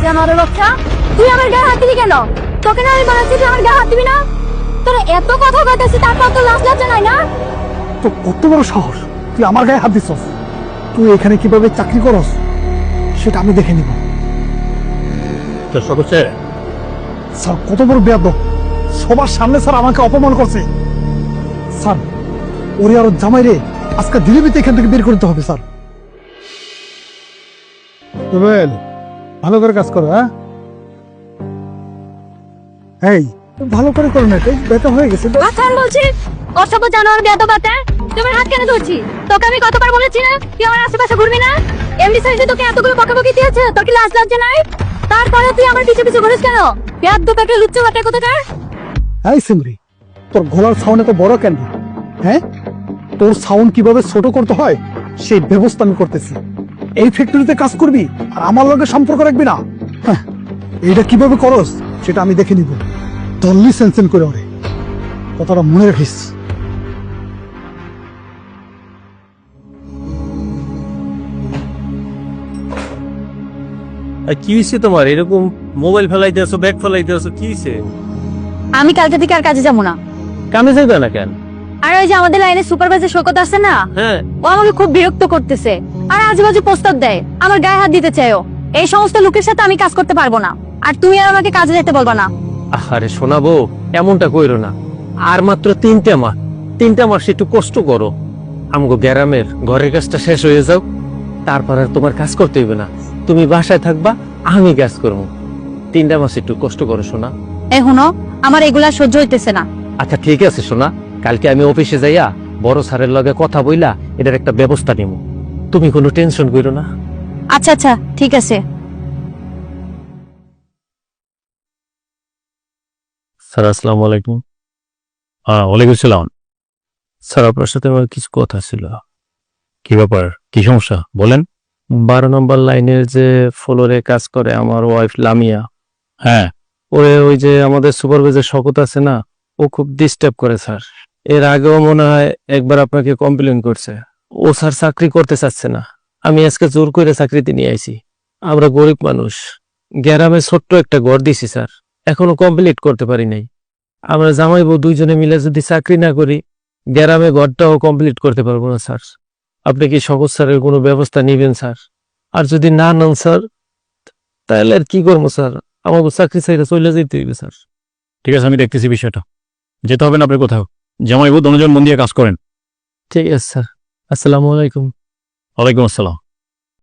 জানোয়ারের বাচ্চা, তুই আমার গায়ে হাত দিলি কেন? তোকে না আমি বলেছি তুই আমার গায়ে হাত দিবি না? তোরা এত কথা কইতেছিস, তারপর তো লাজ লজ্জা নাই না? তো কত বড় সাহস, তুই আমার গায়ে হাত দিছস? তুই এখানে কিভাবে চাকরি করস সেটা আমি দেখে নিব। স্যার কত বড় বেয়াদব, সবার সামনে স্যার আমাকে অপমান করছে। স্যার ওরে আর জামাই রে আজকে দিল্লিতে এখান থেকে বের করতে হবে স্যার। ভালো করে কাজ করো। হ্যাঁ এই ভালো করে করো না, ব্যথা হয়ে গেছে। আচ্ছা আমি বলছি, অসভ্য জানোয়ার বেয়াদব বাচ্চা, তোমার হাত কেন ধরছি? তোকে আমি কতবার বলেছি না তুই আমার আশেপাশে ঘুরবি না? এমনি সাইজে তোকে এতগুলো বকাবকি দিয়েছে, তোর কি লাজ লজ্জা নাই? তারপরে তুই আমার পিছু পিছু ঘুরিস কেন? বেয়াদব একটা লুচ্চা বাটা কোথাকার। এই সিমরি, তোর গলার সাউন্ড এত বড় কেন? হ্যাঁ, তোর সাউন্ড কিভাবে ছোট করতে হয় সেই ব্যবস্থা আমি করতেছি। এই ফ্যাক্টরিতে কাজ করবি আর আমার লগে সম্পর্ক রাখবি না। হ্যাঁ, এইটা কিভাবে করস সেটা আমি দেখে নিব। তল্লি সেনসেন করে ওরে, কথাটা মনে রাখিস। কি হয়েছে তোমার? এরকম মোবাইল ফেলাইতে আছো, ব্যাগ ফেলাইতে আছো, কি হয়েছে? আমি কালকে থেকে আর কাজে যাবো না। কামে যাইবে না কেন? আর ওই যে আমাদের লাইনে সুপারভাইজার সৈকত আছে না, হ্যাঁ, ও আমাকে খুব বিরক্ত করতেছে আর আজেবাজে প্রস্তাব দেয়, আমার গায়ে হাত দিতে চাইও। এই সমস্ত লোকের সাথে আমি কাজ করতে পারবো না, আর তুমি আর আমাকে কাজে যেতে বলবা না। আরে শোনাবো, এমনটা কইরো না। আর মাত্র 3টা মাস একটু কষ্ট করো। আমগো গ্রামের ঘরের কাজটা শেষ হয়ে যাও, তারপর আর তোমার কাজ করতে হইবে না। তুমি বাসায় থাকবা, আমি কাজ করবো। 3টা মাস একটু কষ্ট করো সোনা। এখনো আমার এগুলা সহ্য হইতেছে না। আচ্ছা ঠিক আছে সোনা, কালকে আমি অফিসে যাইয়া বড় স্যারের লগে কথা বইলা এটার একটা ব্যবস্থা নিব। তুমি কোনো টেনশন করো না। আচ্ছা আচ্ছা ঠিক আছে। স্যার আসসালামু আলাইকুম। ওয়ালাইকুম সালাম। স্যার আপনার সাথে আমার কিছু কথা ছিল। কি ব্যাপার, কি সমস্যা বলেন? 12 নম্বর লাইনের যে ফ্লোরে কাজ করে আমার ওয়াইফ লামিয়া, হ্যাঁ, ওই যে আমাদের সুপারভাইজার শকত আছে না, ও খুব ডিস্টার্ব করে স্যার। এর আগেও মনে হয় একবার আপনাকে কমপ্লেন করছে। ও স্যার চাকরি করতে চাচ্ছে না। আমি আজকে জোর করে চাকরিতে নিয়ে আইছি। আমরা গরিব মানুষ, গ্রামে ছোট্ট একটা ঘর দিছি স্যার, এখনো কমপ্লিট করতে পারি নাই। আমরা জামাই বউ দুইজনে মিলে যদি চাকরি না করি, গ্রামে ঘরটাও কমপ্লিট করতে পারবো না স্যার। আপনি কি শকত স্যারের কোনো ব্যবস্থা নিবেন স্যার? আর যদি না নেন স্যার, তাহলে আর কি করবো স্যার? আমাকে চাকরি চাইলে চলে যেতে হইবে স্যার। ঠিক আছে, আমি দেখতেছি বিষয়টা। যেতে হবে না আপনি কোথাও, জামাইবু দুজন মন দিয়ে কাজ করেন। ঠিক আছে স্যার, আসসালামু আলাইকুম। ওয়ালাইকুম আসসালাম।